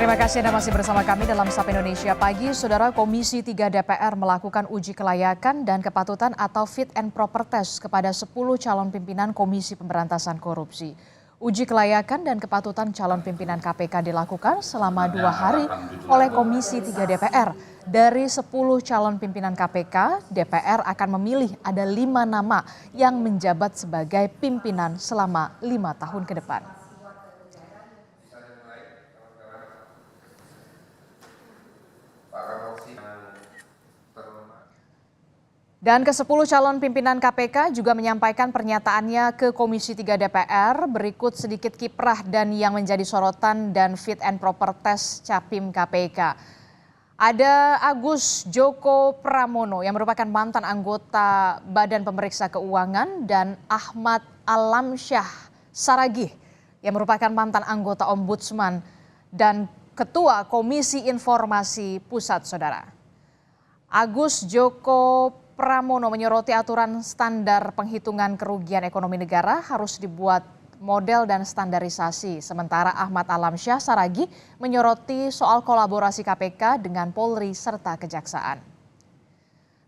Terima kasih Anda masih bersama kami dalam Sapa Indonesia Pagi. Saudara, Komisi 3 DPR melakukan uji kelayakan dan kepatutan atau fit and proper test kepada 10 calon pimpinan Komisi Pemberantasan Korupsi. Uji kelayakan dan kepatutan calon pimpinan KPK dilakukan selama 2 hari oleh Komisi 3 DPR. Dari 10 calon pimpinan KPK, DPR akan memilih ada 5 nama yang menjabat sebagai pimpinan selama 5 tahun ke depan. Dan ke-10 calon pimpinan KPK juga menyampaikan pernyataannya ke Komisi 3 DPR. Berikut sedikit kiprah dan yang menjadi sorotan dan fit and proper test Capim KPK. Ada Agus Joko Pramono yang merupakan mantan anggota Badan Pemeriksa Keuangan dan Ahmad Alamsyah Saragih yang merupakan mantan anggota Ombudsman dan Ketua Komisi Informasi Pusat, Saudara. Agus Joko Pramono menyoroti aturan standar penghitungan kerugian ekonomi negara harus dibuat model dan standarisasi. Sementara Ahmad Alamsyah Saragih menyoroti soal kolaborasi KPK dengan Polri serta Kejaksaan.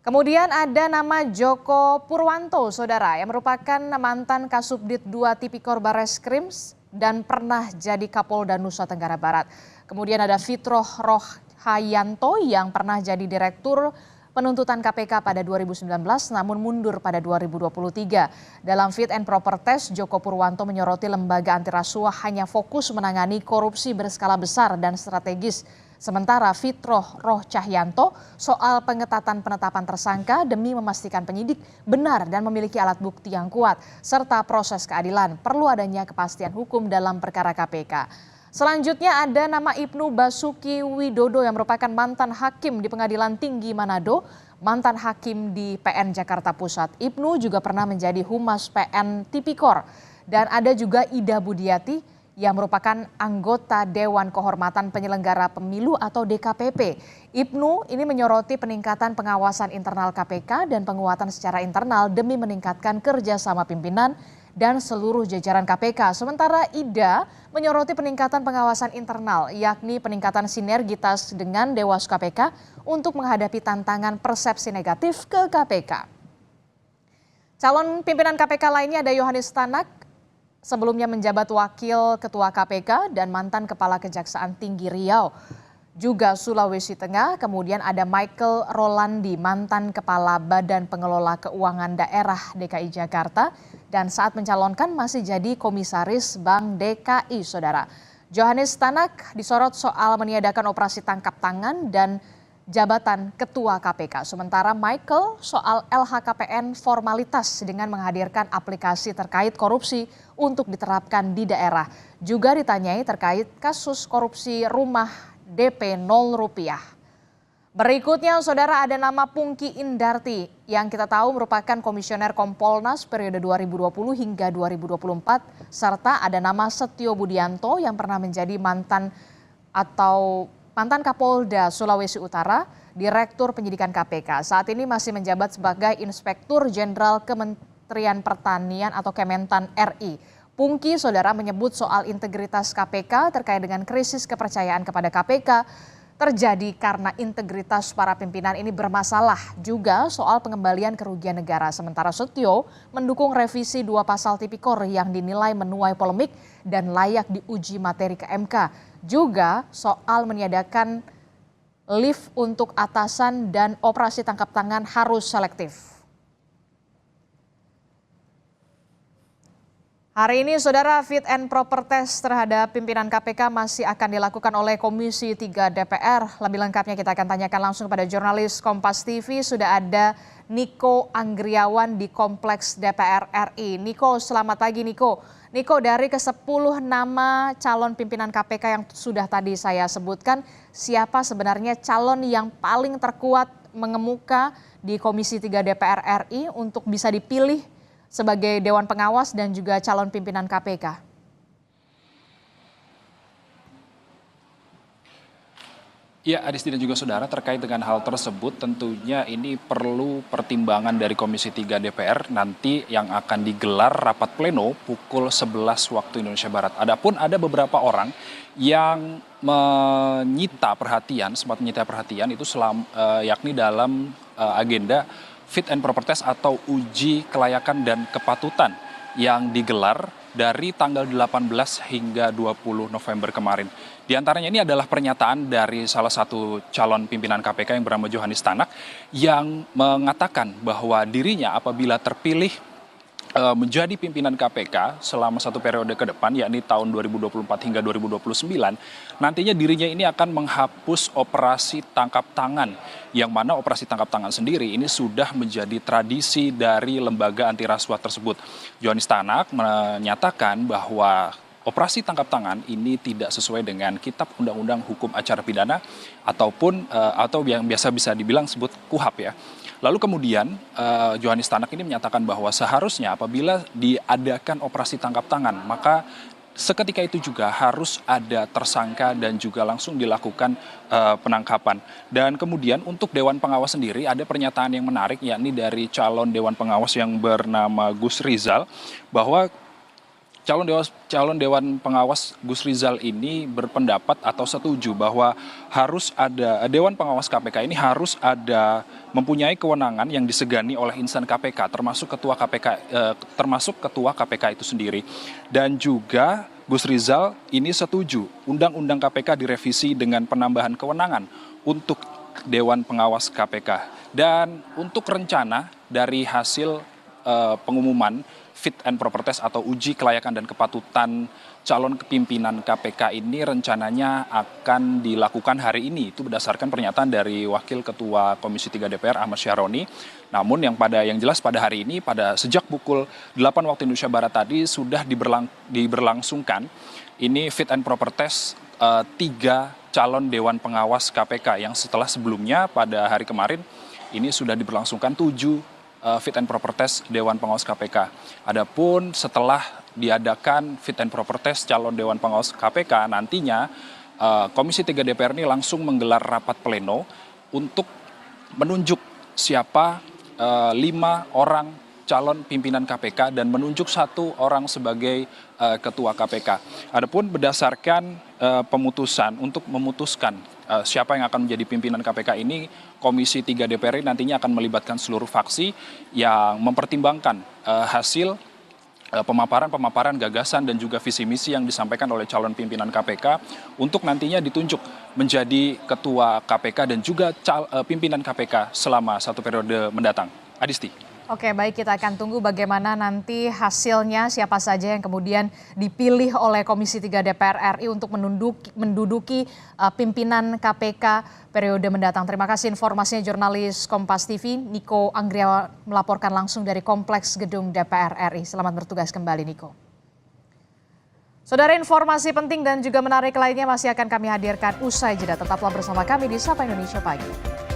Kemudian ada nama Joko Purwanto, Saudara, yang merupakan mantan Kasubdit 2 Tipikor Barreskrim dan pernah jadi Kapolda Nusa Tenggara Barat. Kemudian ada Fitroh Rohhayanto yang pernah jadi Direktur Penuntutan KPK pada 2019 namun mundur pada 2023. Dalam fit and proper test, Joko Purwanto menyoroti lembaga anti rasuah hanya fokus menangani korupsi berskala besar dan strategis. Sementara Fitroh Rohcahyanto soal pengetatan penetapan tersangka demi memastikan penyidik benar dan memiliki alat bukti yang kuat, serta proses keadilan perlu adanya kepastian hukum dalam perkara KPK. Selanjutnya ada nama Ibnu Basuki Widodo yang merupakan mantan hakim di Pengadilan Tinggi Manado, mantan hakim di PN Jakarta Pusat. Ibnu juga pernah menjadi Humas PN Tipikor. Dan ada juga Ida Budiati yang merupakan anggota Dewan Kehormatan Penyelenggara Pemilu atau DKPP. Ibnu ini menyoroti peningkatan pengawasan internal KPK dan penguatan secara internal demi meningkatkan kerjasama pimpinan dan seluruh jajaran KPK. Sementara Ida menyoroti peningkatan pengawasan internal, yakni peningkatan sinergitas dengan Dewas KPK untuk menghadapi tantangan persepsi negatif ke KPK. Calon pimpinan KPK lainnya ada Yohanes Tanak, sebelumnya menjabat Wakil Ketua KPK dan mantan Kepala Kejaksaan Tinggi Riau, juga Sulawesi Tengah. Kemudian ada Michael Rolandi, mantan Kepala Badan Pengelola Keuangan Daerah DKI Jakarta dan saat mencalonkan masih jadi Komisaris Bank DKI, Saudara. Yohanes Tanak disorot soal meniadakan operasi tangkap tangan dan jabatan Ketua KPK. Sementara Michael soal LHKPN formalitas dengan menghadirkan aplikasi terkait korupsi untuk diterapkan di daerah. Juga ditanyai terkait kasus korupsi rumah DP 0 rupiah. Berikutnya, Saudara, ada nama Pungki Indarti yang kita tahu merupakan Komisioner Kompolnas periode 2020 hingga 2024, serta ada nama Setio Budianto yang pernah menjadi mantan Kapolda Sulawesi Utara, Direktur Penyidikan KPK. Saat ini masih menjabat sebagai Inspektur Jenderal Kementerian Pertanian atau Kementan RI. Pungki, Saudara, menyebut soal integritas KPK terkait dengan krisis kepercayaan kepada KPK terjadi karena integritas para pimpinan ini bermasalah, juga soal pengembalian kerugian negara. Sementara Setio mendukung revisi 2 pasal Tipikor yang dinilai menuai polemik dan layak diuji materi ke MK. Juga soal meniadakan lift untuk atasan dan operasi tangkap tangan harus selektif. Hari ini, Saudara, fit and proper test terhadap pimpinan KPK masih akan dilakukan oleh Komisi 3 DPR. Lebih lengkapnya kita akan tanyakan langsung pada jurnalis Kompas TV. Sudah ada Niko Anggriawan di Kompleks DPR RI. Niko, selamat pagi Niko. Niko, dari ke-10 nama calon pimpinan KPK yang sudah tadi saya sebutkan, siapa sebenarnya calon yang paling terkuat mengemuka di Komisi 3 DPR RI untuk bisa dipilih sebagai Dewan Pengawas dan juga calon pimpinan KPK? Ya, Adisti dan juga saudara, terkait dengan hal tersebut tentunya ini perlu pertimbangan dari Komisi 3 DPR nanti yang akan digelar rapat pleno pukul 11 waktu Indonesia Barat. Adapun ada beberapa orang yang menyita perhatian, sempat menyita perhatian itu yakni dalam agenda fit and proper test atau uji kelayakan dan kepatutan yang digelar dari tanggal 18 hingga 20 November kemarin. Di antaranya ini adalah pernyataan dari salah satu calon pimpinan KPK yang bernama Johannes Tanak yang mengatakan bahwa dirinya apabila terpilih menjadi pimpinan KPK selama satu periode ke depan, yakni tahun 2024 hingga 2029, nantinya dirinya ini akan menghapus operasi tangkap tangan, yang mana operasi tangkap tangan sendiri ini sudah menjadi tradisi dari lembaga anti rasuah tersebut. Johannes Tanak menyatakan bahwa operasi tangkap tangan ini tidak sesuai dengan Kitab Undang-Undang Hukum Acara Pidana atau yang biasa bisa dibilang sebut KUHAP ya. Lalu kemudian Johannes Tanak ini menyatakan bahwa seharusnya apabila diadakan operasi tangkap tangan, maka seketika itu juga harus ada tersangka dan juga langsung dilakukan penangkapan. Dan kemudian untuk Dewan Pengawas sendiri ada pernyataan yang menarik, yakni dari calon Dewan Pengawas yang bernama Gus Rizal, bahwa calon Dewan Pengawas Gus Rizal ini berpendapat atau setuju bahwa harus ada Dewan Pengawas KPK ini harus mempunyai kewenangan yang disegani oleh insan KPK, termasuk ketua KPK itu sendiri. Dan juga Gus Rizal ini setuju Undang-Undang KPK direvisi dengan penambahan kewenangan untuk Dewan Pengawas KPK. Dan untuk rencana dari hasil pengumuman fit and proper test atau uji kelayakan dan kepatutan calon pimpinan KPK ini rencananya akan dilakukan hari ini. Itu berdasarkan pernyataan dari Wakil Ketua Komisi 3 DPR Ahmad Syahroni. Namun yang jelas pada hari ini, sejak pukul 8 waktu Indonesia Barat tadi sudah diberlangsungkan ini fit and proper test 3 calon Dewan Pengawas KPK yang setelah sebelumnya pada hari kemarin ini sudah diberlangsungkan 7 fit and proper test Dewan Pengawas KPK. Adapun setelah diadakan fit and proper test calon Dewan Pengawas KPK, nantinya Komisi 3 DPR ini langsung menggelar rapat pleno untuk menunjuk siapa 5 orang calon pimpinan KPK dan menunjuk 1 orang sebagai ketua KPK. Adapun berdasarkan pemutusan untuk memutuskan siapa yang akan menjadi pimpinan KPK ini, Komisi 3 DPR nantinya akan melibatkan seluruh fraksi yang mempertimbangkan hasil pemaparan gagasan dan juga visi misi yang disampaikan oleh calon pimpinan KPK untuk nantinya ditunjuk menjadi ketua KPK dan juga pimpinan KPK selama 1 periode mendatang. Adisti. Oke, baik, kita akan tunggu bagaimana nanti hasilnya, siapa saja yang kemudian dipilih oleh Komisi 3 DPR RI untuk menduduki pimpinan KPK periode mendatang. Terima kasih informasinya jurnalis Kompas TV, Niko Anggriawan melaporkan langsung dari Kompleks Gedung DPR RI. Selamat bertugas kembali, Niko. Saudara, informasi penting dan juga menarik lainnya masih akan kami hadirkan usai jeda. Tetaplah bersama kami di Sapa Indonesia Pagi.